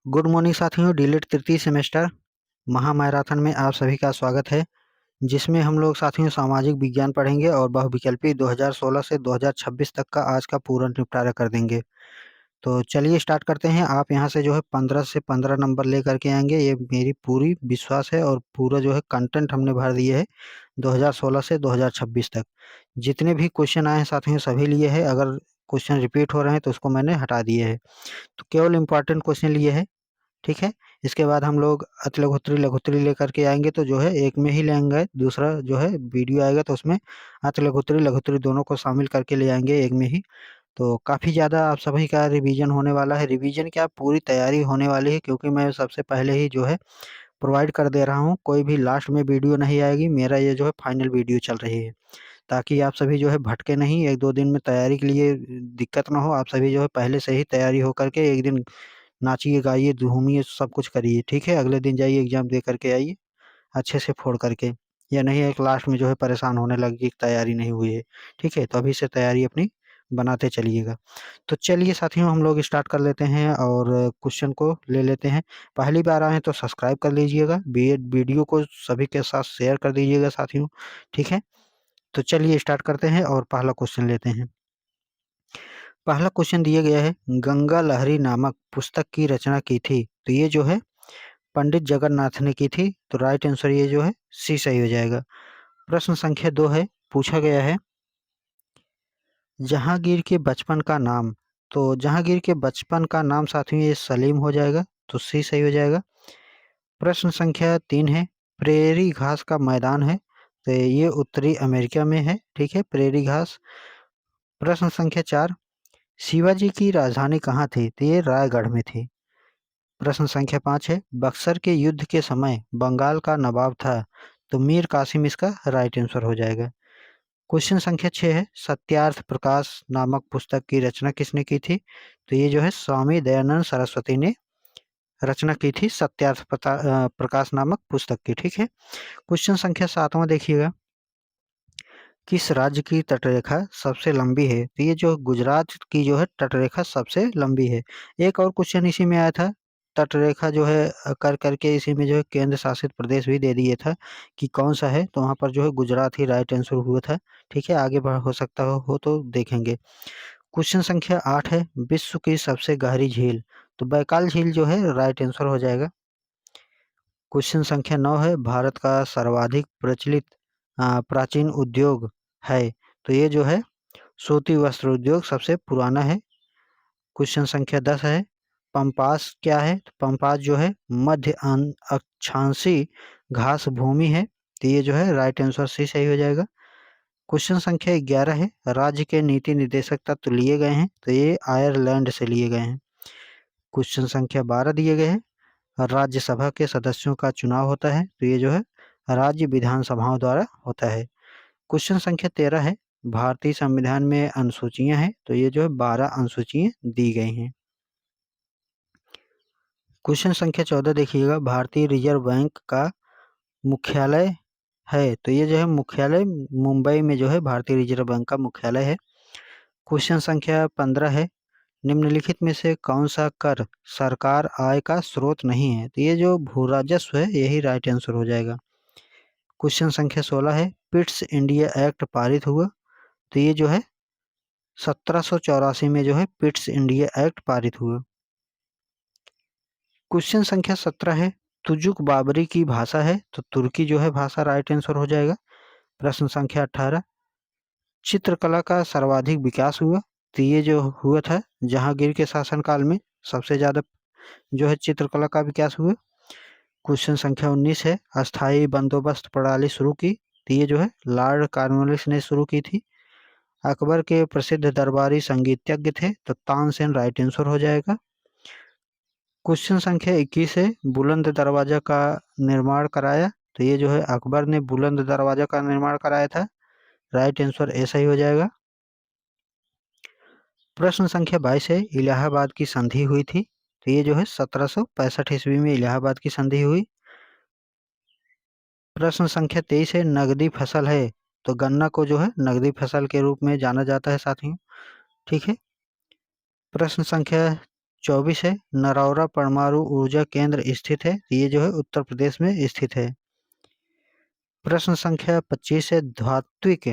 Good morning साथियों। DLitt तृतीय semester महामैराथन में आप सभी का स्वागत है, जिसमें हम लोग साथियों सामाजिक विज्ञान पढ़ेंगे और बहुविकल्पी 2016 से 2026 तक का आज का पूरा निपटारा कर देंगे। तो चलिए स्टार्ट करते हैं। आप यहाँ से जो है 15 से 15 नंबर लेकर के आएंगे, ये मेरी पूरी विश्वास है। और पूरा जो है कंटेंट हमने भर दिए है 2016 से 2026 तक। जितने भी क्वेश्चन आए हैं साथियों सभी लिए है। अगर क्वेश्चन रिपीट हो रहे हैं तो उसको मैंने हटा दिए है, तो केवल इंपॉर्टेंट क्वेश्चन लिए है। ठीक है। इसके बाद हम लोग अति लघुत्तरी लघुत्तरी लेकर के आएंगे, तो जो है एक में ही लेंगे। दूसरा जो है वीडियो आएगा तो उसमें अति लघुत्तरी लघुत्तरी दोनों को शामिल करके ले आएंगे एक में ही। तो काफ़ी ज़्यादा आप सभी का रिवीजन होने वाला है। रिवीजन क्या, पूरी तैयारी होने वाली है, क्योंकि मैं सबसे पहले ही जो है प्रोवाइड कर दे रहा हूँ। कोई भी लास्ट में वीडियो नहीं आएगी, मेरा ये जो है फाइनल वीडियो चल रही है, ताकि आप सभी जो है भटके नहीं। 1-2 दिन में तैयारी के लिए दिक्कत ना हो। आप सभी जो है पहले से ही तैयारी हो करके एक दिन नाचिए, गाइए, घूमिए, सब कुछ करिए। ठीक है। अगले दिन जाइए एग्ज़ाम दे करके आइए अच्छे से फोड़ करके। या नहीं है कि लास्ट में जो है परेशान होने लगे कि तैयारी नहीं हुई है। ठीक है। तो अभी से तैयारी अपनी बनाते चलिएगा। तो चलिए साथियों हम लोग स्टार्ट कर लेते हैं और क्वेश्चन को ले लेते हैं। पहली बार आए हैं तो सब्सक्राइब कर लीजिएगा, वीडियो को सभी के साथ शेयर कर दीजिएगा साथियों। ठीक है। तो चलिए स्टार्ट करते हैं और पहला क्वेश्चन लेते हैं। पहला क्वेश्चन दिया गया है, गंगा लहरी नामक पुस्तक की रचना की थी। तो ये जो है पंडित जगन्नाथ ने की थी। तो राइट आंसर ये जो है सी सही हो जाएगा। प्रश्न संख्या 2 है, पूछा गया है जहांगीर के बचपन का नाम। तो जहांगीर के बचपन का नाम साथियों ये सलीम हो जाएगा, तो सी सही हो जाएगा। प्रश्न संख्या 3 है, प्रेरी घास का मैदान है। तो ये उत्तरी अमेरिका में है। ठीक है, प्रेरी घास। प्रश्न संख्या 4, शिवाजी की राजधानी कहाँ थी। तो ये रायगढ़ में थी। प्रश्न संख्या 5 है, बक्सर के युद्ध के समय बंगाल का नवाब था। तो मीर कासिम इसका राइट आंसर हो जाएगा। क्वेश्चन संख्या 6 है, सत्यार्थ प्रकाश नामक पुस्तक की रचना किसने की थी। तो ये जो है स्वामी दयानंद सरस्वती ने रचना की थी सत्यार्थ प्रकाश नामक पुस्तक की। ठीक है। क्वेश्चन संख्या 7वां देखिएगा, किस राज्य की तटरेखा सबसे लंबी है। तो ये जो गुजरात की जो है तटरेखा सबसे लंबी है। एक और क्वेश्चन इसी में आया था, तटरेखा जो है कर करके इसी में जो है केंद्र शासित प्रदेश भी दे दिए था कि कौन सा है। तो वहाँ पर जो है गुजरात ही राइट आंसर हुआ था। ठीक है, आगे बढ़ हो सकता हो तो देखेंगे। क्वेश्चन संख्या 8 है, विश्व की सबसे गहरी झील। तो बैकाल झील जो है राइट आंसर हो जाएगा। क्वेश्चन संख्या 9 है, भारत का सर्वाधिक प्रचलित प्राचीन उद्योग है। तो ये जो है सूती वस्त्र उद्योग सबसे पुराना है। क्वेश्चन संख्या 10 है, पंपास क्या है। तो पंपास जो है मध्य अक्षांशी घास भूमि है। तो ये जो है राइट आंसर सी सही हो जाएगा। क्वेश्चन संख्या 11 है, राज्य के नीति निर्देशक तत्व लिए गए हैं। तो ये आयरलैंड से लिए गए हैं। क्वेश्चन संख्या 12 दिए गए हैं, राज्यसभा के सदस्यों का चुनाव होता है। तो ये जो है राज्य विधानसभाओं द्वारा होता है। क्वेश्चन संख्या 13 है, भारतीय संविधान में अनुसूचियां हैं। तो ये जो है 12 अनुसूचियां दी गई हैं। क्वेश्चन संख्या 14 देखिएगा, भारतीय रिजर्व बैंक का मुख्यालय है। तो ये जो है मुख्यालय मुंबई में जो है भारतीय रिजर्व बैंक का मुख्यालय है। क्वेश्चन संख्या 15 है, निम्नलिखित में से कौन सा कर सरकार आय का स्रोत नहीं है। तो ये जो भू राजस्व है यही राइट आंसर हो जाएगा। क्वेश्चन संख्या 16 है, पिट्स इंडिया एक्ट पारित हुआ। तो ये जो है 1784 में जो है पिट्स इंडिया एक्ट पारित हुआ। क्वेश्चन संख्या 17 है, तुजुक बाबरी की भाषा है। तो तुर्की जो है भाषा राइट आंसर हो जाएगा। प्रश्न संख्या 18, चित्रकला का सर्वाधिक विकास हुआ। तो ये जो हुआ था जहांगीर के शासनकाल में सबसे ज्यादा जो है चित्रकला का विकास हुआ। क्वेश्चन संख्या 19 है, अस्थाई बंदोबस्त प्रणाली शुरू की। तो ये जो है लॉर्ड कॉर्नवालिस ने शुरू की थी। अकबर के प्रसिद्ध दरबारी संगीतज्ञ थे। तो तानसेन राइट आंसर हो जाएगा। क्वेश्चन संख्या 21 है, बुलंद दरवाजा का निर्माण कराया। तो ये जो है अकबर ने बुलंद दरवाजा का निर्माण कराया था। राइट आंसर ऐसा ही हो जाएगा। प्रश्न संख्या 22 है, इलाहाबाद की संधि हुई थी। तो ये जो है 1765 ईस्वी में इलाहाबाद की संधि हुई। प्रश्न संख्या 23 है, नगदी फसल है। तो गन्ना को जो है नगदी फसल के रूप में जाना जाता है साथियों। ठीक है। प्रश्न संख्या 24 है, नरौरा परमाणु ऊर्जा केंद्र स्थित है, ये जो है उत्तर प्रदेश में स्थित है। प्रश्न संख्या 25 है, धात्विक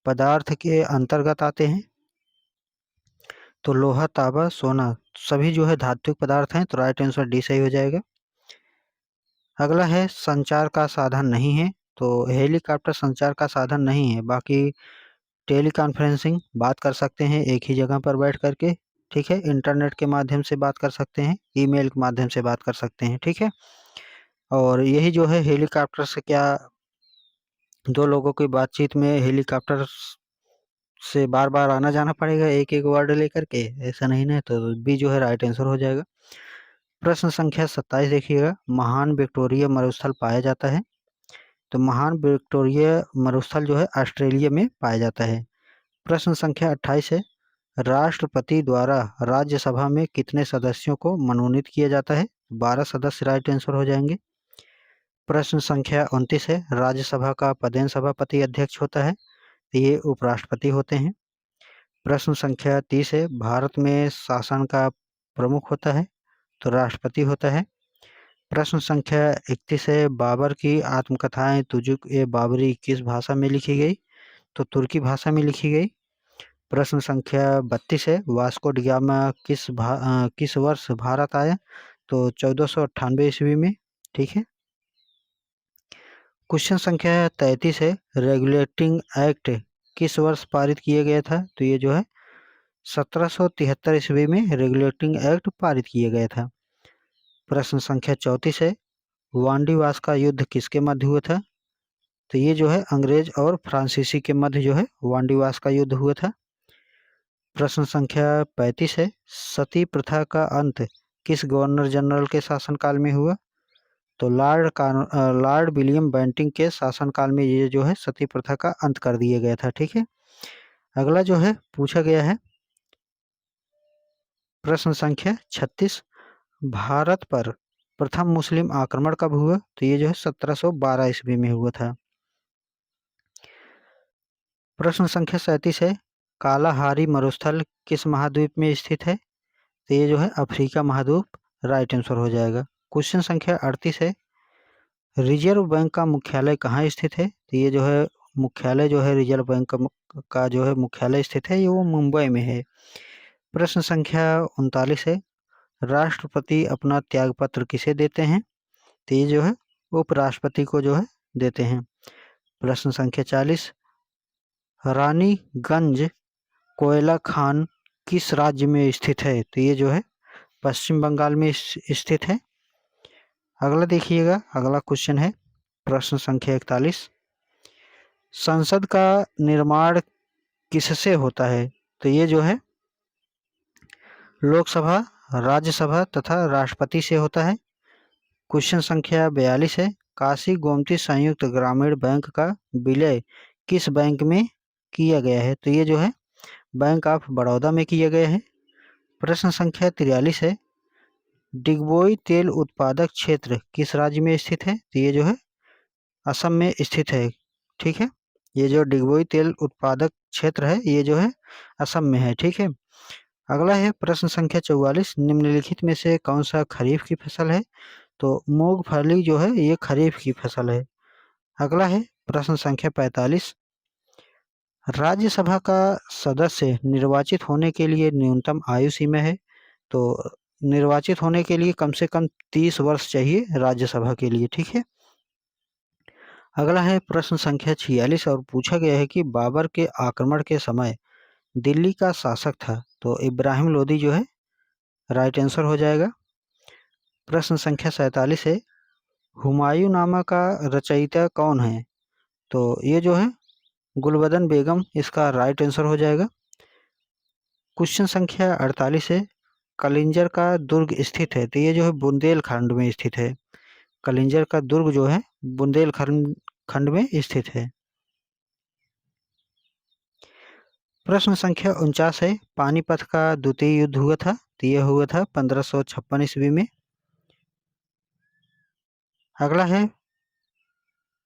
पदार्थ के अंतर्गत आते हैं, तो लोहा, तांबा, सोना सभी जो है धात्विक पदार्थ हैं, तो राइट आंसर डी सही हो जाएगा। अगला है, संचार का साधन नहीं है, तो हेलीकॉप्टर संचार का साधन नहीं है, बाकी टेली कॉन्फ्रेंसिंग बात कर सकते हैं एक ही जगह पर बैठ करके, ठीक है। इंटरनेट के माध्यम से बात कर सकते हैं, ईमेल के माध्यम से बात कर सकते हैं, ठीक है। और यही जो है हेलीकॉप्टर से क्या दो लोगों की बातचीत में हेलीकॉप्टर से बार बार आना जाना पड़ेगा एक एक वर्ड लेकर के, ऐसा नहीं ना, तो बी जो है राइट आंसर हो जाएगा। प्रश्न संख्या 27 देखिएगा, महान विक्टोरिया मरुस्थल पाया जाता है, तो महान विक्टोरिया मरुस्थल जो है ऑस्ट्रेलिया में पाया जाता है। प्रश्न संख्या 28 है, राष्ट्रपति द्वारा राज्यसभा में कितने सदस्यों को मनोनीत किया जाता है? 12 सदस्य राइट आंसर हो जाएंगे। प्रश्न संख्या 29 है, राज्यसभा का पदेन सभापति अध्यक्ष होता है, ये उपराष्ट्रपति होते हैं। प्रश्न संख्या 30 है, भारत में शासन का प्रमुख होता है, तो राष्ट्रपति होता है। प्रश्न संख्या 31 है, बाबर की आत्मकथाएं तुजुक ए बाबरी किस भाषा में लिखी गई? तो तुर्की भाषा में लिखी गई। प्रश्न संख्या 32 है, वास्को डी गामा किस वर्ष भारत आया? तो 1498 ईस्वी में, ठीक है। क्वेश्चन संख्या 33 है, रेगुलेटिंग एक्ट किस वर्ष पारित किया गया था? तो ये जो है 1773 ईस्वी में रेगुलेटिंग एक्ट पारित किया गया था। प्रश्न संख्या 34 है, वांडीवास का युद्ध किसके मध्य हुआ था? तो ये जो है अंग्रेज और फ्रांसीसी के मध्य जो है वांडीवास का युद्ध हुआ था। प्रश्न संख्या 35 है, सती प्रथा का अंत किस गवर्नर जनरल के शासनकाल में हुआ? तो लॉर्ड विलियम बेंटिंक के शासनकाल में ये जो है सती प्रथा का अंत कर दिया गया था, ठीक है। अगला जो है पूछा गया है प्रश्न संख्या 36, भारत पर प्रथम मुस्लिम आक्रमण कब हुआ? तो ये जो है 1712 ईस्वी में हुआ था। प्रश्न संख्या 37 है, कालाहारी मरुस्थल किस महाद्वीप में स्थित है? तो ये जो है अफ्रीका महाद्वीप राइट आंसर हो जाएगा। क्वेश्चन संख्या 38 है, रिजर्व बैंक का मुख्यालय कहाँ स्थित है? तो ये जो है मुख्यालय जो है रिजर्व बैंक का जो है मुख्यालय स्थित है, ये वो मुंबई में है। प्रश्न संख्या 39 है, राष्ट्रपति अपना त्यागपत्र किसे देते हैं? तो ये जो है उपराष्ट्रपति को जो है देते हैं। प्रश्न संख्या 40, रानीगंज कोयला खान किस राज्य में स्थित है? तो ये जो है पश्चिम बंगाल में स्थित है। अगला देखिएगा, अगला क्वेश्चन है प्रश्न संख्या 41, संसद का निर्माण किससे होता है? तो ये जो है लोकसभा, राज्यसभा तथा राष्ट्रपति से होता है। क्वेश्चन संख्या 42 है, काशी गोमती संयुक्त ग्रामीण बैंक का विलय किस बैंक में किया गया है? तो ये जो है बैंक ऑफ बड़ौदा में किया गया है। प्रश्न संख्या 43 है, डिगबोई तेल उत्पादक क्षेत्र किस राज्य में स्थित है? तो ये जो है असम में स्थित है, ठीक है। ये जो डिगबोई तेल उत्पादक क्षेत्र है ये जो है असम में है, ठीक है। अगला है प्रश्न संख्या 44, निम्नलिखित में से कौन सा खरीफ की फसल है? तो मूंगफली जो है ये खरीफ की फसल है। अगला है प्रश्न संख्या 45, राज्यसभा का सदस्य निर्वाचित होने के लिए न्यूनतम आयु सीमा है, तो निर्वाचित होने के लिए कम से कम 30 वर्ष चाहिए राज्यसभा के लिए, ठीक है। अगला है प्रश्न संख्या 46 और पूछा गया है कि बाबर के आक्रमण के समय दिल्ली का शासक था, तो इब्राहिम लोदी जो है राइट आंसर हो जाएगा। प्रश्न संख्या 47 है, हुमायूं नामा का रचयिता कौन है? तो ये जो है गुलबदन बेगम इसका राइट आंसर हो जाएगा। क्वेश्चन संख्या 48 है, कलिंजर का दुर्ग स्थित है, तो ये जो है बुंदेलखंड में स्थित है। कलिंजर का दुर्ग जो है बुंदेलखंड खंड में स्थित है। प्रश्न संख्या 49 है, पानीपत का द्वितीय युद्ध हुआ था, तो यह हुआ था 1556 ईस्वी में। अगला है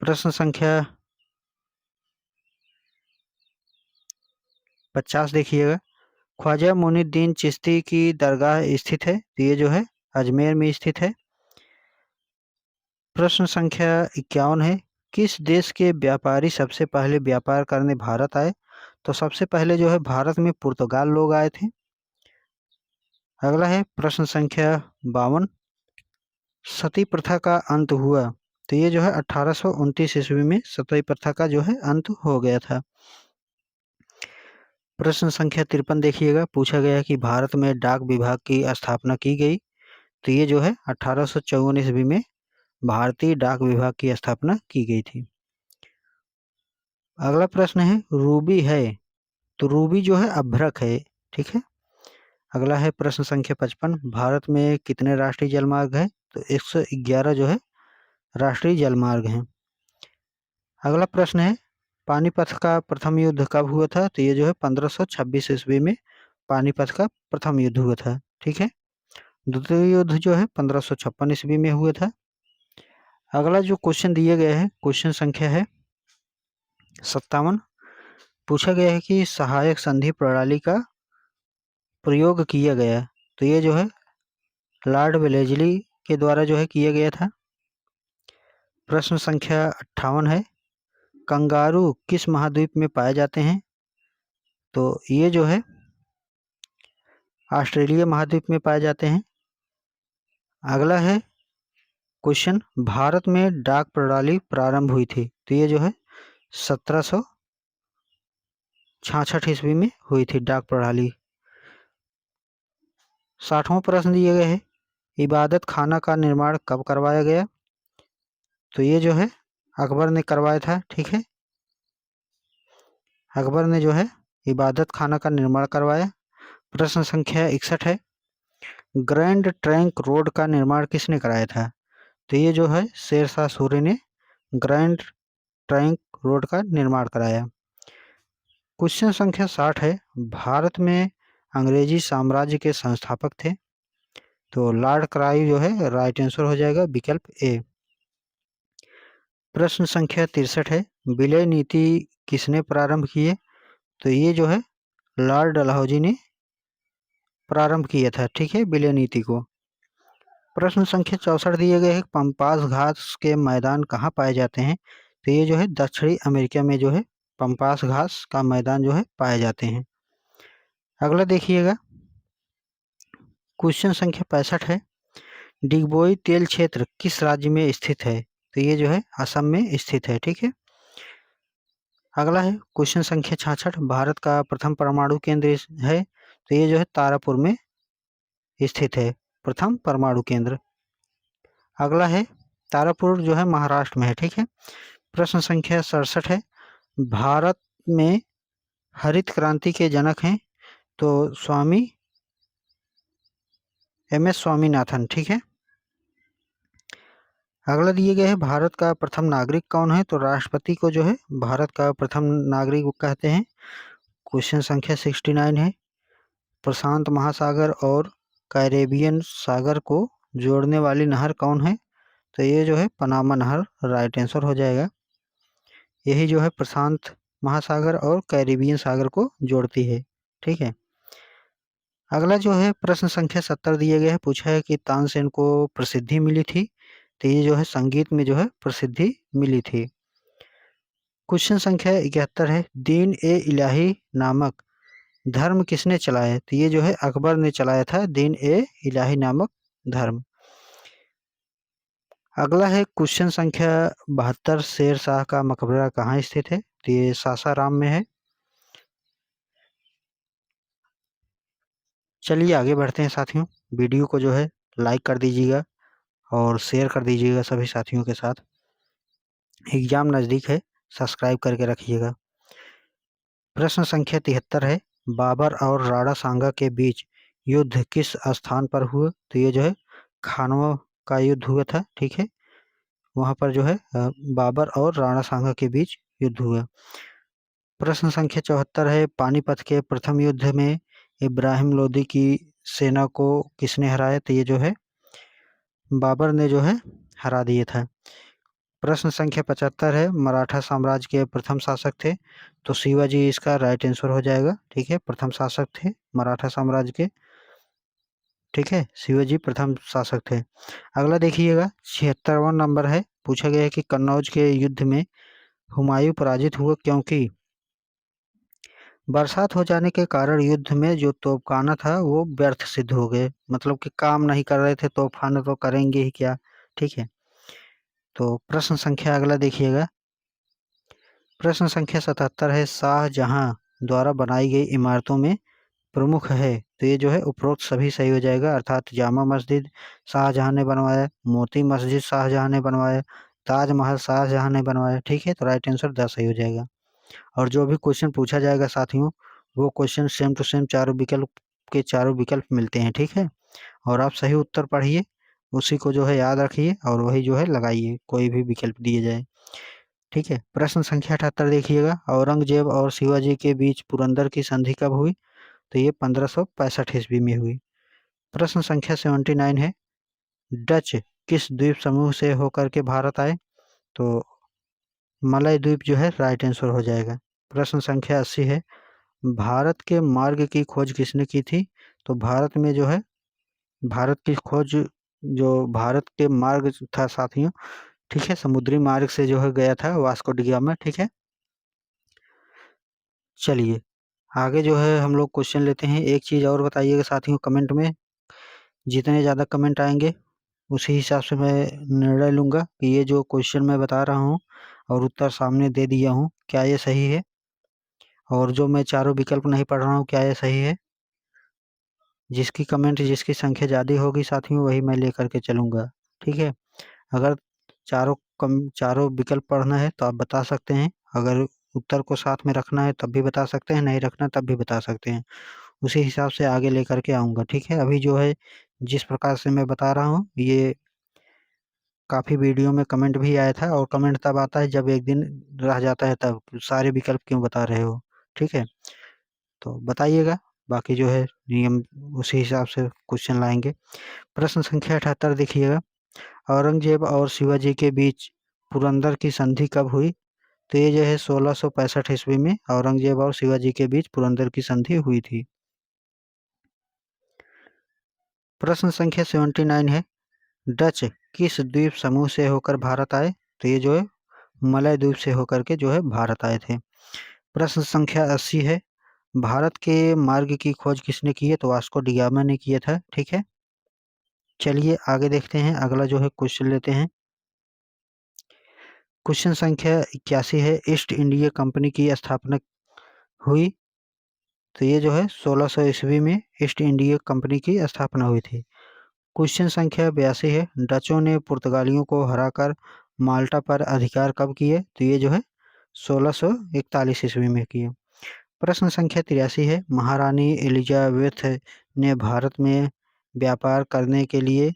प्रश्न संख्या 50 देखिएगा, ख्वाजा मुइनुद्दीन चिश्ती की दरगाह स्थित है? तो ये जो है अजमेर में स्थित है। प्रश्न संख्या 51 है, किस देश के व्यापारी सबसे पहले व्यापार करने भारत आए? तो सबसे पहले जो है भारत में पुर्तगाल लोग आए थे। अगला है प्रश्न संख्या 52, सती प्रथा का अंत हुआ? तो ये जो है 1829 ईस्वी में सती प्रथा का जो है अंत हो गया था। प्रश्न संख्या 53 देखिएगा, पूछा गया है कि भारत में डाक विभाग की स्थापना की गई? तो ये जो है 1854 ईस्वी में भारतीय डाक विभाग की स्थापना की गई थी। अगला प्रश्न है, रूबी है, तो रूबी जो है अभ्रक है, ठीक है। अगला है प्रश्न संख्या 55, भारत में कितने राष्ट्रीय जलमार्ग है? तो 111 जो है राष्ट्रीय जलमार्ग हैं। अगला प्रश्न है, पानीपत का प्रथम युद्ध कब हुआ था? तो ये जो है 1526 ईस्वी में पानीपत का प्रथम युद्ध हुआ था, ठीक है। द्वितीय युद्ध जो है 1556 ईस्वी में हुआ था। अगला जो क्वेश्चन दिए गए हैं, क्वेश्चन संख्या है 57, पूछा गया है कि सहायक संधि प्रणाली का प्रयोग किया गया? तो ये जो है लॉर्ड वेलेस्ली के द्वारा जो है किया गया था। प्रश्न संख्या 58 है, कंगारू किस महाद्वीप में पाए जाते हैं? तो ये जो है ऑस्ट्रेलिया महाद्वीप में पाए जाते हैं। अगला है क्वेश्चन, भारत में डाक प्रणाली प्रारंभ हुई थी? तो ये जो है 1766 ईस्वी में हुई थी डाक प्रणाली। 60वां प्रश्न दिया गया है, इबादत खाना का निर्माण कब करवाया गया? तो ये जो है अकबर ने करवाया था, ठीक है। अकबर ने जो है इबादत खाना का निर्माण करवाया। प्रश्न संख्या 61 है, ग्रैंड ट्रंक रोड का निर्माण किसने कराया था? तो ये जो है शेरशाह सूरी ने ग्रैंड ट्रंक रोड का निर्माण कराया। क्वेश्चन संख्या 60 है, भारत में अंग्रेजी साम्राज्य के संस्थापक थे? तो लॉर्ड क्राइव जो है राइट आंसर हो जाएगा, विकल्प ए। प्रश्न संख्या 63 है, विलय नीति किसने प्रारंभ की है? तो ये जो है लॉर्ड डलहौजी ने प्रारंभ किया था, ठीक है, विलय नीति को। प्रश्न संख्या 64 दिए गए हैं, पंपास घास के मैदान कहाँ पाए जाते हैं? तो ये जो है दक्षिणी अमेरिका में जो है पंपास घास का मैदान जो है पाए जाते हैं। अगला देखिएगा, क्वेश्चन संख्या 65 है, डिगबोई तेल क्षेत्र किस राज्य में स्थित है? तो ये जो है असम में स्थित है, ठीक है। अगला है क्वेश्चन संख्या 66, भारत का प्रथम परमाणु केंद्र है? तो ये जो है तारापुर में स्थित है प्रथम परमाणु केंद्र। अगला है तारापुर जो है महाराष्ट्र में है, ठीक है। प्रश्न संख्या 67 है, भारत में हरित क्रांति के जनक हैं? तो स्वामी एम.एस. स्वामीनाथन, ठीक है। अगला दिए गए हैं, भारत का प्रथम नागरिक कौन है? तो राष्ट्रपति को जो है भारत का प्रथम नागरिक कहते हैं। क्वेश्चन संख्या 69 है, प्रशांत महासागर और कैरेबियन सागर को जोड़ने वाली नहर कौन है? तो ये जो है पनामा नहर राइट आंसर हो जाएगा। यही जो है प्रशांत महासागर और कैरेबियन सागर को जोड़ती है, ठीक है। अगला जो है प्रश्न संख्या 70 दिए गए हैं, पूछा है कि तानसेन को प्रसिद्धि मिली थी? तो ये जो है संगीत में जो है प्रसिद्धि मिली थी। क्वेश्चन संख्या 71 है, दीन ए इलाही नामक धर्म किसने चलाया? तो ये जो है अकबर ने चलाया था दीन ए इलाही नामक धर्म। अगला है क्वेश्चन संख्या 72, शेर शाह का मकबरा कहाँ स्थित है? तो ये सासाराम में है। चलिए आगे बढ़ते हैं साथियों, वीडियो को जो है लाइक कर दीजिएगा और शेयर कर दीजिएगा सभी साथियों के साथ। एग्जाम नज़दीक है, सब्सक्राइब करके रखिएगा। प्रश्न संख्या 73 है, बाबर और राणा सांगा के बीच युद्ध किस स्थान पर हुआ? तो ये जो है खानवा का युद्ध हुआ था, ठीक है। वहाँ पर जो है बाबर और राणा सांगा के बीच युद्ध हुआ। प्रश्न संख्या 74 है, पानीपत के प्रथम युद्ध में इब्राहिम लोदी की सेना को किसने हराया? तो ये जो है बाबर ने जो है हरा दिया था। प्रश्न संख्या 75 है, मराठा साम्राज्य के प्रथम शासक थे, तो शिवाजी इसका राइट आंसर हो जाएगा। ठीक है, प्रथम शासक थे मराठा साम्राज्य के। ठीक है, शिवाजी प्रथम शासक थे। अगला देखिएगा 76वां नंबर है, पूछा गया है कि कन्नौज के युद्ध में हुमायूं पराजित हुआ क्योंकि बरसात हो जाने के कारण युद्ध में जो तोपखाना था वो व्यर्थ सिद्ध हो गए, मतलब कि काम नहीं कर रहे थे, तोपखाना तो करेंगे ही क्या। ठीक है, तो प्रश्न संख्या अगला देखिएगा, प्रश्न संख्या 77 है, शाहजहां द्वारा बनाई गई इमारतों में प्रमुख है, तो ये जो है उपरोक्त सभी सही हो जाएगा, अर्थात जामा मस्जिद शाहजहां ने बनवाया, मोती मस्जिद शाहजहां ने बनवाया, ताजमहल शाहजहां ने बनवाया। ठीक है, तो राइट आंसर 10 सही हो जाएगा। और जो भी क्वेश्चन पूछा जाएगा साथियों, वो क्वेश्चन सेम टू सेम चारों विकल्प के चारों विकल्प मिलते हैं। ठीक है, और आप सही उत्तर पढ़िए, उसी को जो है याद रखिए और वही जो है लगाइए, कोई भी विकल्प दिए जाए। ठीक है, प्रश्न संख्या 78 देखिएगा, औरंगजेब और शिवाजी के बीच पुरंदर की संधि कब हुई, तो ये 1565 ईस्वी में हुई। प्रश्न संख्या 79 है, डच किस द्वीप समूह से होकर के भारत आए, तो मलय द्वीप जो है राइट आंसर हो जाएगा। प्रश्न संख्या 80 है, भारत के मार्ग की खोज किसने की थी, तो भारत में जो है भारत की खोज, जो भारत के मार्ग था साथियों, ठीक है, समुद्री मार्ग से जो है गया था वास्को डी गामा। ठीक है, चलिए आगे जो है हम लोग क्वेश्चन लेते हैं। एक चीज़ और बताइएगा साथियों कमेंट में, जितने ज़्यादा कमेंट आएंगे उसी हिसाब से मैं निर्णय लूँगा कि ये जो क्वेश्चन मैं बता रहा हूँ और उत्तर सामने दे दिया हूँ, क्या ये सही है, और जो मैं चारों विकल्प नहीं पढ़ रहा हूँ क्या ये सही है। जिसकी कमेंट जिसकी संख्या ज़्यादा होगी साथियों वही मैं लेकर के चलूँगा। ठीक है, अगर चारों विकल्प पढ़ना है तो आप बता सकते हैं, अगर उत्तर को साथ में रखना है तब भी बता सकते हैं, नहीं रखना तब भी बता सकते हैं, उसी हिसाब से आगे लेकर के आऊँगा। ठीक है, अभी जो है जिस प्रकार से मैं बता रहा हूँ, ये काफ़ी वीडियो में कमेंट भी आया था, और कमेंट तब आता है जब एक दिन रह जाता है, तब सारे विकल्प क्यों बता रहे हो। ठीक है, तो बताइएगा, बाकी जो है नियम उसी हिसाब से क्वेश्चन लाएंगे। प्रश्न संख्या 78 देखिएगा, औरंगजेब और शिवाजी के बीच पुरंदर की संधि कब हुई, तो ये जो है 1665 ईस्वी में औरंगजेब और शिवाजी के बीच पुरंदर की संधि हुई थी। प्रश्न संख्या 79 है, डच किस द्वीप समूह से होकर भारत आए, तो ये जो है मलय द्वीप से होकर के जो है भारत आए थे। प्रश्न संख्या 80 है, भारत के मार्ग की खोज किसने की है, तो वास्को डी गामा ने किया था। ठीक है, चलिए आगे देखते हैं, अगला जो है क्वेश्चन लेते हैं। क्वेश्चन संख्या 81 है, ईस्ट इंडिया कंपनी की स्थापना हुई, तो ये जो है 1600 ईस्वी में ईस्ट इंडिया कंपनी की स्थापना हुई थी। क्वेश्चन संख्या 82 है, डचों ने पुर्तगालियों को हराकर माल्टा पर अधिकार कब किए, तो ये जो है 1641 ईस्वी में किए। प्रश्न संख्या 83 है, महारानी एलिजाबेथ ने भारत में व्यापार करने के लिए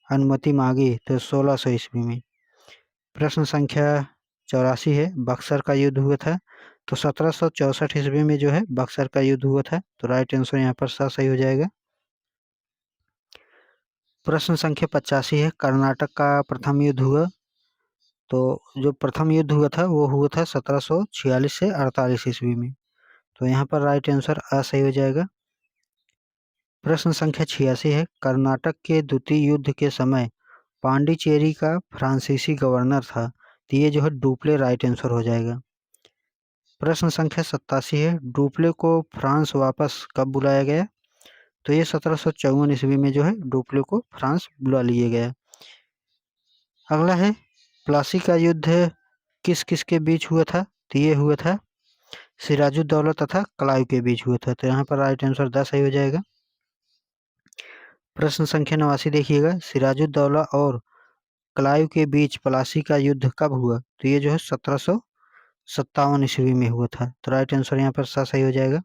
अनुमति मांगी, तो 1600 ईस्वी में। प्रश्न संख्या 84 है, बक्सर का युद्ध हुआ था, तो 1764 ईस्वी में जो है बक्सर का युद्ध हुआ था, तो राइट आंसर यहाँ पर सही हो जाएगा। प्रश्न संख्या 85 है, कर्नाटक का प्रथम युद्ध हुआ, तो जो प्रथम युद्ध हुआ था वो हुआ था 1746 से 48 ईस्वी में, तो यहाँ पर राइट आंसर सही हो जाएगा। प्रश्न संख्या 86 है, कर्नाटक के द्वितीय युद्ध के समय पांडिचेरी का फ्रांसीसी गवर्नर था, तो ये जो है डुप्ले राइट आंसर हो जाएगा। प्रश्न संख्या 87 है, डुप्ले को फ्रांस वापस कब बुलाया गया, तो ये 1754 ईस्वी में जो है डुप्ले को फ्रांस बुला लिया गया। अगला है, प्लासी का युद्ध किस किस के बीच हुआ था, तो ये हुआ था सिराजुद्दौला तथा क्लाइव के बीच हुआ था, तो यहाँ पर राइट आंसर 10 सही हो जाएगा। प्रश्न संख्या 89 देखिएगा, सिराजुद्दौला और क्लाइव के बीच प्लासी का युद्ध कब हुआ, तो ये जो है 1757 ईस्वी में हुआ था, तो राइट आंसर यहाँ पर सही हो जाएगा।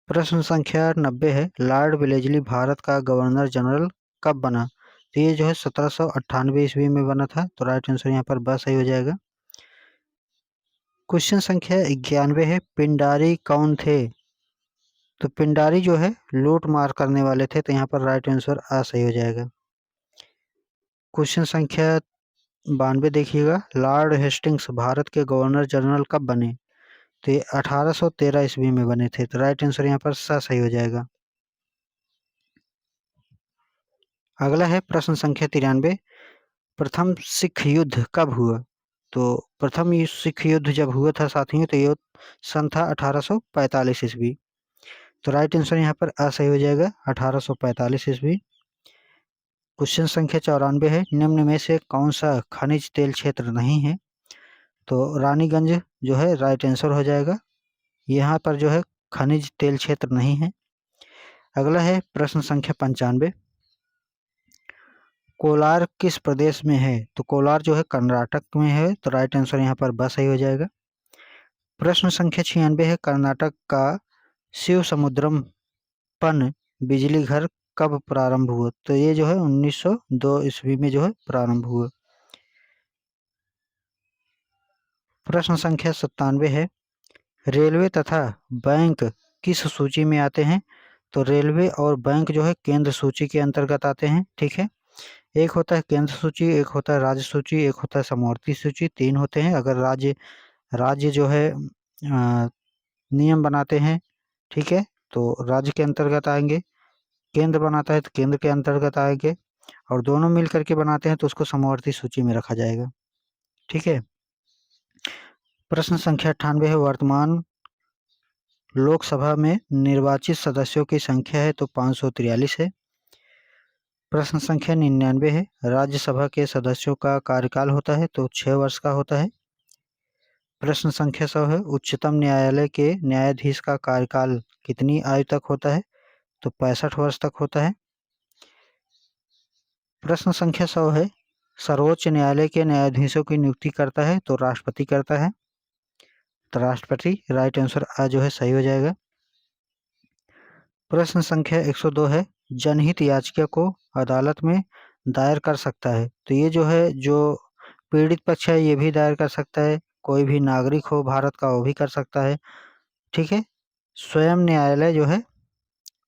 प्रश्न संख्या 90 है, लॉर्ड वेलेस्ली भारत का गवर्नर जनरल कब बना, तो ये जो है 1798 ईस्वी में बना था, तो राइट आंसर यहाँ पर बस सही हो जाएगा। क्वेश्चन संख्या 91 है, पिंडारी कौन थे, तो पिंडारी जो है लूट मार करने वाले थे, तो यहाँ पर राइट आंसर सही हो जाएगा। क्वेश्चन संख्या 92 देखिएगा, लॉर्ड हेस्टिंग्स भारत के गवर्नर जनरल कब बने? तो ये 1813 ईस्वी में बने थे। तो राइट आंसर यहाँ पर सही हो जाएगा। अगला है प्रश्न संख्या 93, प्रथम सिख युद्ध कब हुआ? तो प्रथम सिख युद्ध जब हुआ था साथियों, तो ये सन था 1845 ईस्वी। तो राइट आंसर यहाँ पर सही हो जाएगा, 1845 ईस्वी। क्वेश्चन संख्या 94 है, निम्न में से कौन सा खनिज तेल क्षेत्र नहीं है? तो रानीगंज जो है राइट आंसर हो जाएगा। यहाँ पर जो है खनिज तेल क्षेत्र नहीं है। अगला है प्रश्न संख्या 95, कोलार किस प्रदेश में है? तो कोलार जो है कर्नाटक में है। तो राइट आंसर यहाँ पर बस सही हो जाएगा। प्रश्न संख्या 96 है, कर्नाटक का शिव समुद्रम पन बिजली घर कब प्रारंभ हुआ? तो ये जो है 1902 ईस्वी में जो है प्रारंभ हुआ। प्रश्न संख्या 97 है, रेलवे तथा बैंक किस सूची में आते हैं? तो रेलवे और बैंक जो है केंद्र सूची के अंतर्गत आते हैं। ठीक है, एक होता है केंद्र सूची, एक होता है राज्य सूची, एक होता है समवर्ती सूची, 3 होते हैं। अगर राज्य राज्य जो है नियम बनाते हैं, ठीक है, तो राज्य के अंतर्गत आएंगे। केंद्र बनाता है तो केंद्र के अंतर्गत आएंगे, और दोनों मिल करके बनाते हैं तो उसको समवर्ती सूची में रखा जाएगा। ठीक है। प्रश्न संख्या 98 है, वर्तमान लोकसभा में निर्वाचित सदस्यों की संख्या है तो 543 है। प्रश्न संख्या 99 है, राज्यसभा के सदस्यों का कार्यकाल होता है तो 6 वर्ष का होता है। प्रश्न संख्या 100 है, उच्चतम न्यायालय के न्यायाधीश का कार्यकाल कितनी आयु तक होता है? तो 65 वर्ष तक होता है। प्रश्न संख्या 100 है, सर्वोच्च न्यायालय के न्यायाधीशों की नियुक्ति करता है तो राष्ट्रपति करता है। तो राष्ट्रपति राइट आंसर जो है सही हो जाएगा। प्रश्न संख्या 102 है, जनहित याचिका को अदालत में दायर कर सकता है। तो ये जो है जो पीड़ित पक्ष है ये भी दायर कर सकता है, कोई भी नागरिक हो भारत का वो भी कर सकता है। ठीक है, स्वयं न्यायालय जो है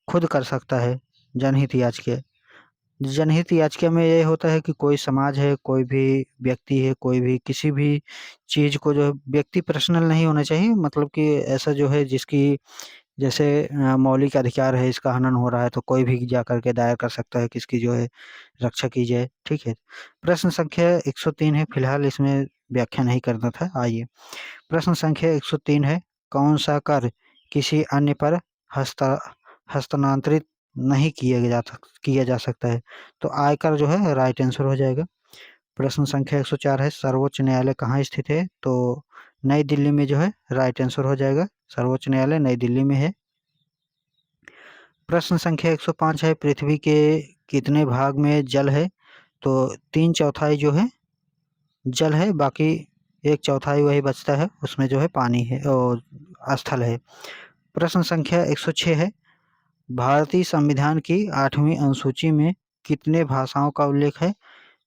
खुद कर सकता है जनहित याचिका। जनहित याचिका में ये होता है कि कोई समाज है, कोई भी व्यक्ति है, कोई भी किसी भी चीज़ को जो है, व्यक्ति पर्सनल नहीं होना चाहिए, मतलब कि ऐसा जो है जिसकी जैसे मौलिक अधिकार है, इसका हनन हो रहा है तो कोई भी जा करके दायर कर सकता है कि इसकी जो है रक्षा की जाए। ठीक है, प्रश्न संख्या 103 है, फिलहाल इसमें व्याख्या नहीं करना था। आइए, प्रश्न संख्या 103 है, कौन सा कर किसी अन्य पर हस्तांतरित नहीं किया जा सकता है? तो आयकर जो है राइट आंसर हो जाएगा। प्रश्न संख्या 104 है, सर्वोच्च न्यायालय कहाँ स्थित है? तो नई दिल्ली में जो है राइट आंसर हो जाएगा। सर्वोच्च न्यायालय नई दिल्ली में है। प्रश्न संख्या 105 है, पृथ्वी के कितने भाग में जल है? तो 3/4 जो है जल है, बाकी 1/4 वही बचता है, उसमें जो है पानी है और स्थल है। प्रश्न संख्या 106 है, भारतीय संविधान की 8वीं अनुसूची में कितने भाषाओं का उल्लेख है?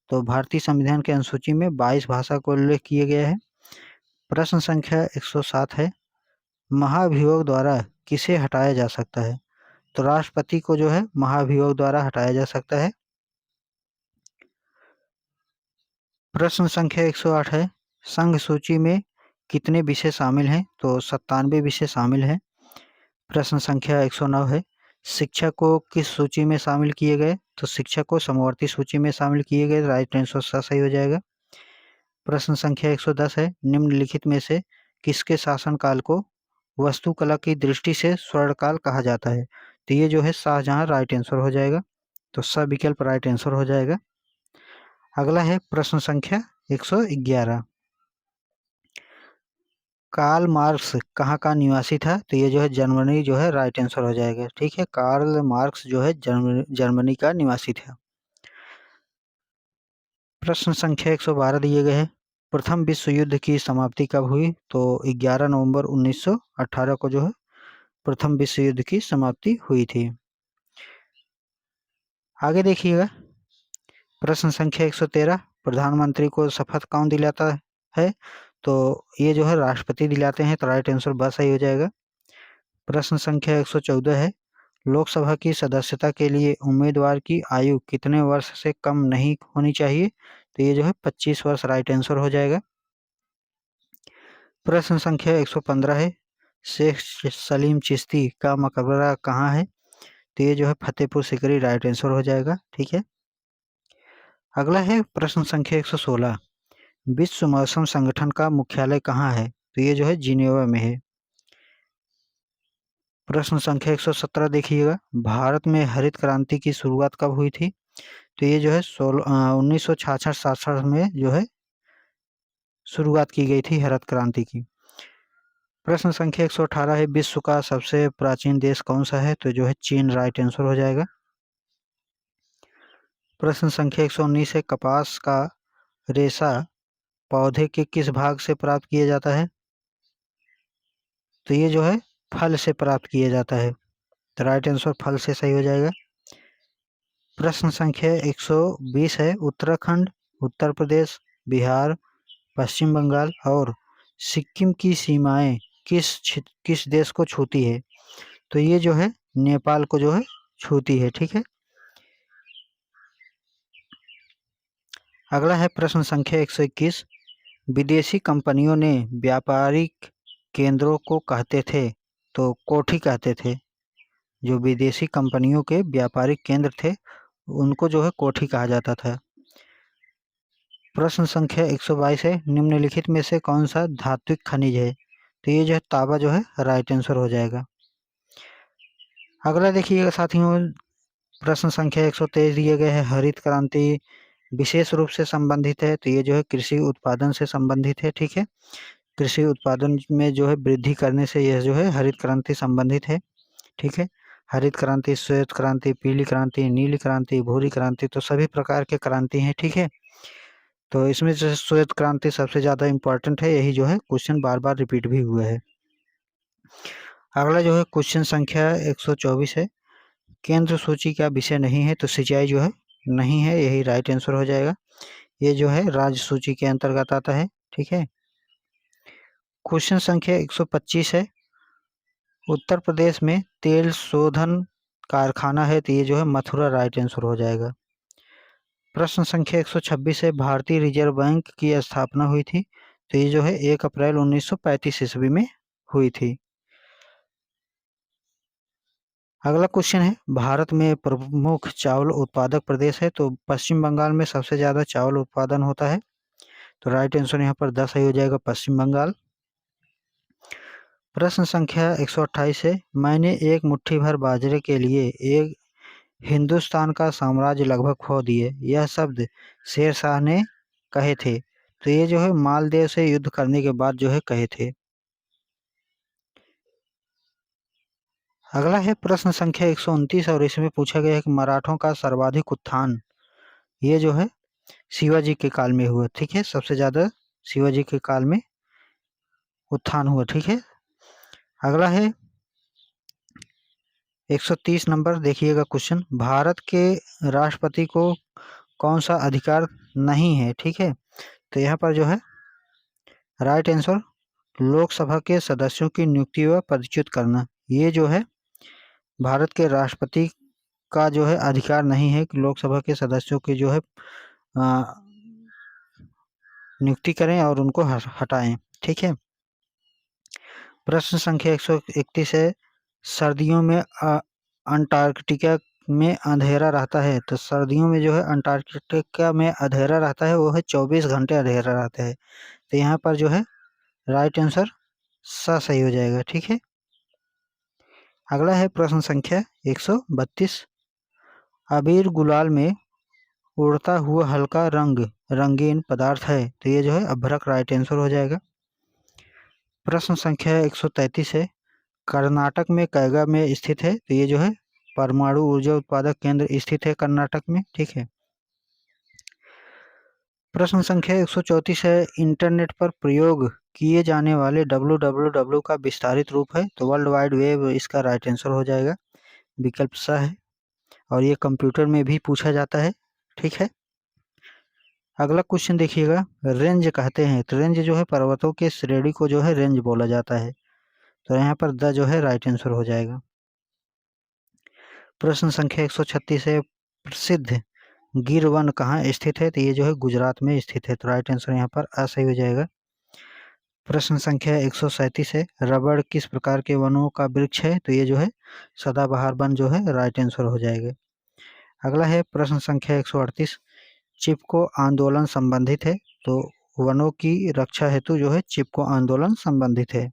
तो भारतीय संविधान के अनुसूची में 22 भाषा का उल्लेख किया गया है। प्रश्न संख्या 107 है, महाभियोग द्वारा किसे हटाया जा सकता है? तो राष्ट्रपति को जो है महाभियोग द्वारा हटाया जा सकता है। प्रश्न संख्या 108 है, संघ सूची में कितने विषय शामिल हैं? तो 97 विषय शामिल हैं। प्रश्न संख्या 109 है, शिक्षा को किस सूची में शामिल किए गए? तो शिक्षा को समवर्ती सूची में शामिल किए गए। राइट आंसर सही हो जाएगा। प्रश्न संख्या 110 है, निम्नलिखित में से किसके शासनकाल को वास्तुकला की दृष्टि से स्वर्णकाल कहा जाता है? तो ये जो है शाहजहां राइट आंसर हो जाएगा। तो स विकल्प राइट आंसर हो जाएगा। अगला है प्रश्न संख्या 111, कार्ल मार्क्स कहाँ का निवासी था? तो ये जो है जर्मनी जो है राइट आंसर हो जाएगा। ठीक है, कार्ल मार्क्स जो है जर्मनी का निवासी था। प्रश्न संख्या 112 दिए गए हैं, प्रथम विश्व युद्ध की समाप्ति कब हुई? तो 11 नवंबर 1918 को जो है प्रथम विश्व युद्ध की समाप्ति हुई थी। आगे देखिएगा, प्रश्न संख्या 113, प्रधानमंत्री को शपथ कौन दिलाता है? तो ये जो है राष्ट्रपति दिलाते हैं। तो राइट आंसर बस सही हो जाएगा। प्रश्न संख्या 114 है, लोकसभा की सदस्यता के लिए उम्मीदवार की आयु कितने वर्ष से कम नहीं होनी चाहिए? तो ये जो है 25 वर्ष राइट आंसर हो जाएगा। प्रश्न संख्या 115 है, शेख सलीम चिश्ती का मकबरा कहाँ है? तो ये जो है फतेहपुर सिकरी राइट आंसर हो जाएगा। ठीक है। अगला है प्रश्न संख्या 116, विश्व मौसम संगठन का मुख्यालय कहाँ है? तो ये जो है जिनेवा में है। प्रश्न संख्या 117 देखिएगा, भारत में हरित क्रांति की शुरुआत कब हुई थी? तो ये जो है 1966-67 में जो है शुरुआत की गई थी हरित क्रांति की। प्रश्न संख्या 118 है, विश्व का सबसे प्राचीन देश कौन सा है? तो जो है चीन राइट आंसर हो जाएगा। प्रश्न संख्या 119 है, कपास का रेशा पौधे के किस भाग से प्राप्त किया जाता है? तो ये जो है फल से प्राप्त किया जाता है। तो राइट आंसर फल से सही हो जाएगा। प्रश्न संख्या 120 है, उत्तराखंड, उत्तर प्रदेश, बिहार, पश्चिम बंगाल और सिक्किम की सीमाएं किस देश को छूती है? तो ये जो है नेपाल को जो है छूती है। ठीक है। अगला है प्रश्न संख्या 121, विदेशी कंपनियों ने व्यापारिक केंद्रों को कहते थे, तो कोठी कहते थे। जो विदेशी कंपनियों के व्यापारिक केंद्र थे उनको जो है कोठी कहा जाता था। प्रश्न संख्या 122 है, निम्नलिखित में से कौन सा धात्विक खनिज है? तो ये जो है तांबा जो है राइट आंसर हो जाएगा। अगला देखिएगा साथियों, प्रश्न संख्या 123 दिए गए हैं, हरित क्रांति विशेष रूप से संबंधित है। तो ये जो है कृषि उत्पादन से संबंधित है। ठीक है। कृषि उत्पादन में जो है वृद्धि करने से यह जो है हरित क्रांति संबंधित है। ठीक है। हरित क्रांति, श्वेत क्रांति, पीली क्रांति, नीली क्रांति, भूरी क्रांति, तो सभी प्रकार के क्रांति हैं। ठीक है। तो इसमें जो श्वेत क्रांति सबसे ज़्यादा इम्पोर्टेंट है, यही जो है क्वेश्चन बार बार रिपीट भी हुए है। अगला जो है क्वेश्चन संख्या 124 है, केंद्र सूची का विषय नहीं है? तो सिंचाई जो है नहीं है, यही राइट आंसर हो जाएगा। ये जो है राज्य सूची के अंतर्गत आता है। ठीक है। क्वेश्चन संख्या 125 है, उत्तर प्रदेश में तेल शोधन कारखाना है? तो ये जो है मथुरा राइट आंसर हो जाएगा। प्रश्न संख्या 126 है, भारतीय रिजर्व बैंक की स्थापना हुई थी? तो ये जो है 1 अप्रैल 1935 ईस्वी में हुई थी। अगला क्वेश्चन है, भारत में प्रमुख चावल उत्पादक प्रदेश है? तो पश्चिम बंगाल में सबसे ज़्यादा चावल उत्पादन होता है। तो राइट आंसर यहाँ पर 10 सही हो जाएगा, पश्चिम बंगाल। प्रश्न संख्या 128 है, मैंने एक मुट्ठी भर बाजरे के लिए एक हिंदुस्तान का साम्राज्य लगभग खो दिए, यह शब्द शेरशाह ने कहे थे? तो ये जो है मालदेव से युद्ध करने के बाद जो है कहे थे। अगला है प्रश्न संख्या 129 और इसमें पूछा गया है कि मराठों का सर्वाधिक उत्थान ये जो है शिवाजी के काल में हुआ। ठीक है। सबसे ज्यादा शिवाजी के काल में उत्थान हुआ। ठीक है। अगला है 130 नंबर, देखिएगा क्वेश्चन, भारत के राष्ट्रपति को कौन सा अधिकार नहीं है? ठीक है। तो यहाँ पर जो है राइट आंसर लोकसभा के सदस्यों की नियुक्ति व पदच्युत करना, ये जो है भारत के राष्ट्रपति का जो है अधिकार नहीं है कि लोकसभा के सदस्यों की जो है नियुक्ति करें और उनको हटाएं। ठीक है। प्रश्न संख्या 131 है, सर्दियों में अंटार्कटिका में अंधेरा रहता है? तो सर्दियों में जो है अंटार्कटिका में अंधेरा रहता है, वो है 24 घंटे अंधेरा रहता है। तो यहाँ पर जो है राइट आंसर सही हो जाएगा। ठीक है। अगला है प्रश्न संख्या 132, अबीर गुलाल में उड़ता हुआ हल्का रंग रंगीन पदार्थ है? तो ये जो है अभ्रक राइट आंसर हो जाएगा। प्रश्न संख्या 133 है, कर्नाटक में कैगा में स्थित है? तो ये जो है परमाणु ऊर्जा उत्पादक केंद्र स्थित है कर्नाटक में। ठीक है। प्रश्न संख्या 134 है, इंटरनेट पर प्रयोग किए जाने वाले www का विस्तारित रूप है? तो वर्ल्ड वाइड वेब इसका राइट आंसर हो जाएगा, विकल्प सा है, और ये कंप्यूटर में भी पूछा जाता है। ठीक है। अगला क्वेश्चन देखिएगा, रेंज कहते हैं? तो रेंज जो है पर्वतों के श्रेणी को जो है रेंज बोला जाता है। तो यहाँ पर द जो है राइट आंसर हो जाएगा। प्रश्न संख्या 136 है, प्रसिद्ध गिर वन कहाँ स्थित है? तो ये जो है गुजरात में स्थित है। तो राइट आंसर यहाँ पर आ सही हो जाएगा। प्रश्न संख्या 137 है, रबड़ किस प्रकार के वनों का वृक्ष है? तो ये जो है सदाबहार वन जो है राइट आंसर हो जाएगा। अगला है प्रश्न संख्या 138, चिपको आंदोलन संबंधित है? तो वनों की रक्षा हेतु जो है चिपको आंदोलन संबंधित है।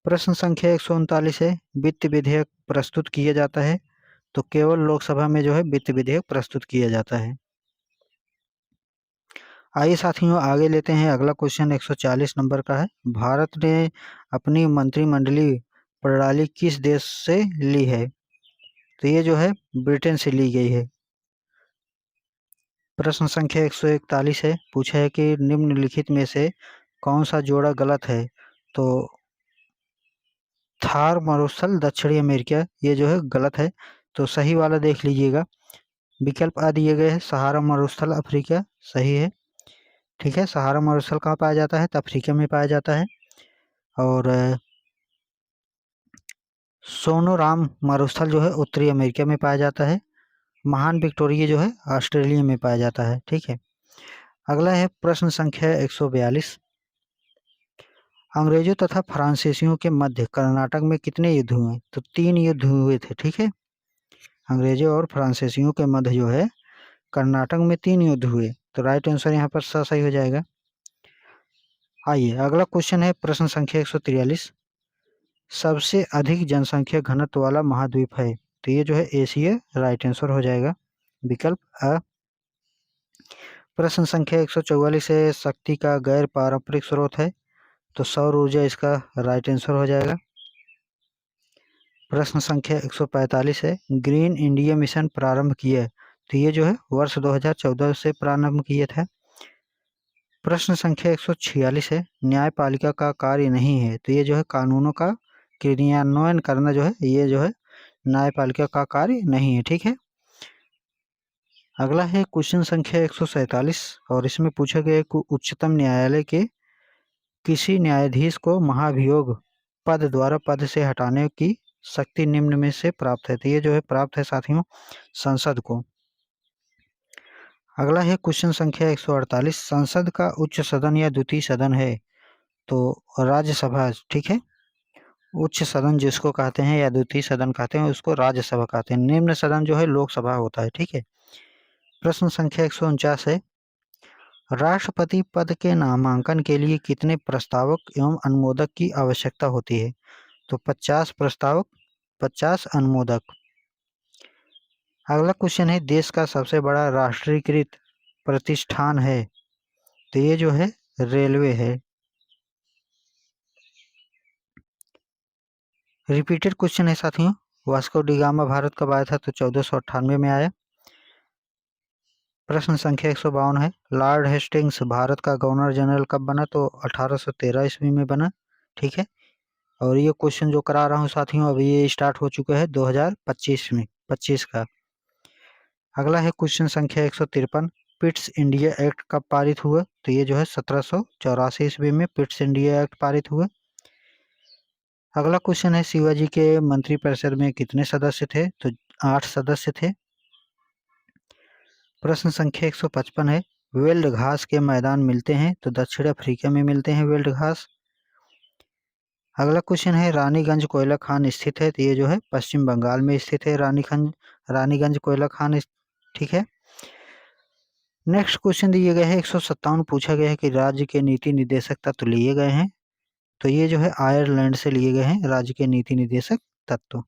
प्रश्न संख्या 139 है, वित्त विधेयक प्रस्तुत किया जाता है? तो केवल लोकसभा में जो है वित्त विधेयक प्रस्तुत किया जाता है। आइए साथियों आगे लेते हैं। अगला क्वेश्चन 140 नंबर का है, भारत ने अपनी मंत्रिमंडलीय प्रणाली किस देश से ली है? तो ये जो है ब्रिटेन से ली गई है। प्रश्न संख्या 141 है, पूछा है कि निम्नलिखित में से कौन सा जोड़ा गलत है? तो थार मरुस्थल दक्षिणी अमेरिका ये जो है गलत है, तो सही वाला देख लीजिएगा। विकल्प आ दिए गए हैं, सहारा मरुस्थल अफ्रीका सही है। ठीक है, सहारा मरुस्थल कहाँ पाया जाता है? तो अफ्रीका में पाया जाता है। और सोनोराम मरुस्थल जो है उत्तरी अमेरिका में पाया जाता है। महान विक्टोरिया जो है ऑस्ट्रेलिया में पाया जाता है। ठीक है, अगला है प्रश्न संख्या 142, अंग्रेजों तथा फ्रांसीसियों के मध्य कर्नाटक में कितने युद्ध हुए? तो 3 युद्ध हुए थे। ठीक है, अंग्रेजों और फ्रांसीसियों के मध्य जो है कर्नाटक में 3 युद्ध हुए। तो राइट आंसर यहाँ पर सही हो जाएगा। आइए अगला क्वेश्चन है प्रश्न संख्या 143, सबसे अधिक जनसंख्या घनत्व वाला महाद्वीप है? तो ये जो है एशिया राइट आंसर हो जाएगा। विकल्प अ। प्रश्न संख्या 144 है, शक्ति का गैर पारंपरिक स्रोत है? तो सौर ऊर्जा इसका राइट आंसर हो जाएगा। प्रश्न संख्या 145 है, ग्रीन इंडिया मिशन प्रारंभ किया? तो ये जो है वर्ष 2014 से प्रारंभ किया था। प्रश्न संख्या 146 है, न्यायपालिका का कार्य नहीं है? तो ये जो है कानूनों का क्रियान्वयन करना जो है ये जो है न्यायपालिका का कार्य नहीं है। ठीक है, अगला है क्वेश्चन संख्या 147 और इसमें पूछा गया है उच्चतम न्यायालय के किसी न्यायाधीश को महाभियोग पद द्वारा पद से हटाने की शक्ति निम्न में से प्राप्त है? तो ये जो है प्राप्त है साथियों संसद को। अगला है क्वेश्चन संख्या 148, संसद का उच्च सदन या द्वितीय सदन है? तो राज्यसभा। ठीक है, उच्च सदन जिसको कहते हैं या द्वितीय सदन कहते हैं उसको राज्यसभा कहते हैं। निम्न सदन जो है लोकसभा होता है। ठीक है, प्रश्न संख्या 149 है, राष्ट्रपति पद के नामांकन के लिए कितने प्रस्तावक एवं अनुमोदक की आवश्यकता होती है? तो 50 प्रस्तावक 50 अनुमोदक। अगला क्वेश्चन है, देश का सबसे बड़ा राष्ट्रीयकृत प्रतिष्ठान है? तो ये जो है रेलवे है। रिपीटेड क्वेश्चन है साथियों, वास्को डी गामा भारत कब आया था? तो 1498 में आया। प्रश्न संख्या 152 है, लॉर्ड हेस्टिंग्स भारत का गवर्नर जनरल कब बना? तो 1813 ईस्वी में बना। ठीक है, और ये क्वेश्चन जो करा रहा हूँ साथियों अभी ये स्टार्ट हो चुका है 2025 में 25 का। अगला है क्वेश्चन संख्या 153, पिट्स इंडिया एक्ट कब पारित हुआ? तो ये जो है 1784 ईस्वी में पिट्स इंडिया एक्ट पारित हुआ। अगला क्वेश्चन है, शिवाजी के मंत्रिपरिषद में कितने सदस्य थे? तो 8 सदस्य थे। प्रश्न संख्या 155 है, वेल्ड घास के मैदान मिलते हैं? तो दक्षिण अफ्रीका में मिलते हैं वेल्ड घास। अगला क्वेश्चन है, रानीगंज कोयला खान स्थित है? तो ये जो है पश्चिम बंगाल में स्थित है रानीगंज कोयला खान। ठीक है, नेक्स्ट क्वेश्चन दिए गए हैं 157, पूछा गया है कि राज्य के नीति निदेशक तत्व लिए गए हैं? तो ये जो है आयरलैंड से लिए गए हैं राज्य के नीति निदेशक तत्व।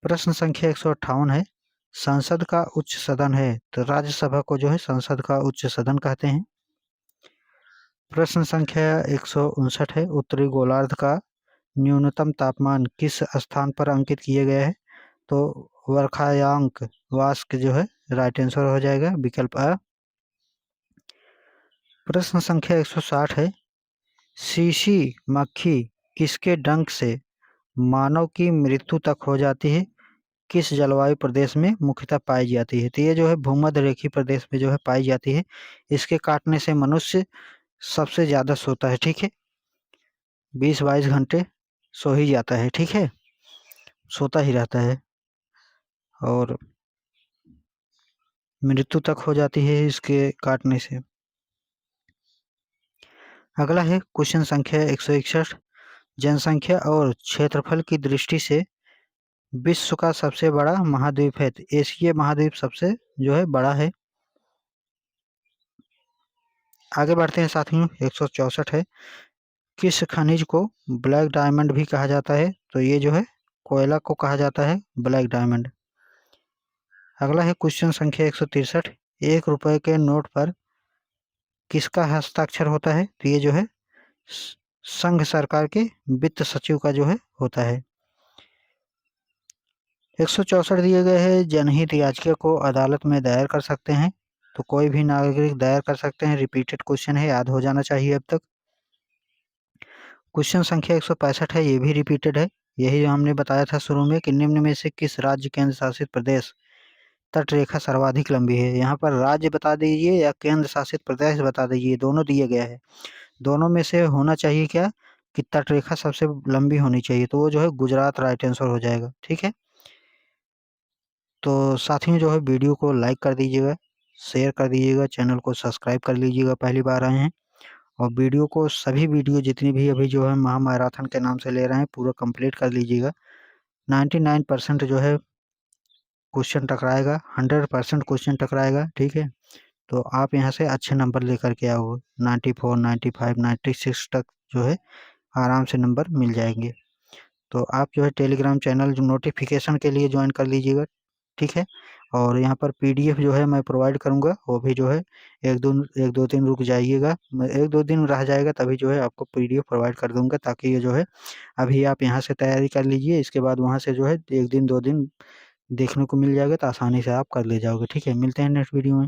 प्रश्न संख्या 158 है, संसद का उच्च सदन है? तो राज्यसभा को जो है संसद का उच्च सदन कहते हैं। प्रश्न संख्या 159 है, उत्तरी गोलार्ध का न्यूनतम तापमान किस स्थान पर अंकित किया गया है? तो वर्खायांक वास्क जो है राइट आंसर हो जाएगा। विकल्प अ। प्रश्न संख्या 160 है, शीशी मक्खी किसके डंक से मानव की मृत्यु तक हो जाती है? किस जलवायु प्रदेश में मुख्यतः पाई जाती है? तो ये जो है भूमध्य रेखीय प्रदेश में जो है पाई जाती है। इसके काटने से मनुष्य सबसे ज्यादा सोता है। ठीक है, 20-22 घंटे सो ही जाता है। ठीक है, सोता ही रहता है। और मृत्यु तक हो जाती है इसके काटने से। अगला है क्वेश्चन संख्या 161। जनसंख्या और क्षेत्रफल की दृष्टि से विश्व का सबसे बड़ा महाद्वीप है, तो एशिया महाद्वीप सबसे जो है बड़ा है। आगे बढ़ते हैं साथियों, 164 है। किस खनिज को ब्लैक डायमंड भी कहा जाता है, तो ये जो है कोयला को कहा जाता है ब्लैक डायमंड। अगला है क्वेश्चन संख्या 163। 1 रुपए के नोट पर किसका हस्ताक्षर होता है, तो ये जो है संघ सरकार के वित्त सचिव का जो है होता है। 164 दिए गए हैं। जनहित याचिका को अदालत में दायर कर सकते हैं, तो कोई भी नागरिक दायर कर सकते हैं। रिपीटेड क्वेश्चन है, याद हो जाना चाहिए अब तक। क्वेश्चन संख्या 165 है, ये भी रिपीटेड है। यही जो हमने बताया था शुरू में कि निम्न में से किस राज्य केंद्र शासित प्रदेश तट रेखा सर्वाधिक लंबी है। यहाँ पर राज्य बता दीजिए या केंद्र शासित प्रदेश बता दीजिए, दोनों दिए गए हैं। दोनों में से होना चाहिए क्या कि तट रेखा सबसे लंबी होनी चाहिए, तो वो जो है गुजरात राइट आंसर हो जाएगा। ठीक है, तो साथियों जो है वीडियो को लाइक कर दीजिएगा, शेयर कर दीजिएगा, चैनल को सब्सक्राइब कर लीजिएगा पहली बार आए हैं। और वीडियो को सभी वीडियो जितनी भी अभी जो है महामैराथन के नाम से ले रहे हैं पूरा कंप्लीट कर लीजिएगा। 99% जो है क्वेश्चन टकराएगा, 100% क्वेश्चन टकराएगा। ठीक है, तो आप यहाँ से अच्छे नंबर लेकर के आओगे, 94, 95, 96 तक जो है आराम से नंबर मिल जाएंगे। तो आप जो है टेलीग्राम चैनल जो नोटिफिकेशन के लिए ज्वाइन कर लीजिएगा। ठीक है, और यहाँ पर पीडीएफ जो है मैं प्रोवाइड करूँगा, वो भी जो है एक दो दिन रुक जाइएगा, मैं 1-2 दिन रह जाएगा तभी जो है आपको पीडीएफ प्रोवाइड कर दूँगा, ताकि ये जो है अभी आप यहाँ से तैयारी कर लीजिए, इसके बाद वहाँ से जो है 1 दिन 2 दिन देखने को मिल जाएगा, तो आसानी से आप कर ले जाओगे। ठीक है, मिलते हैं नेक्स्ट वीडियो में।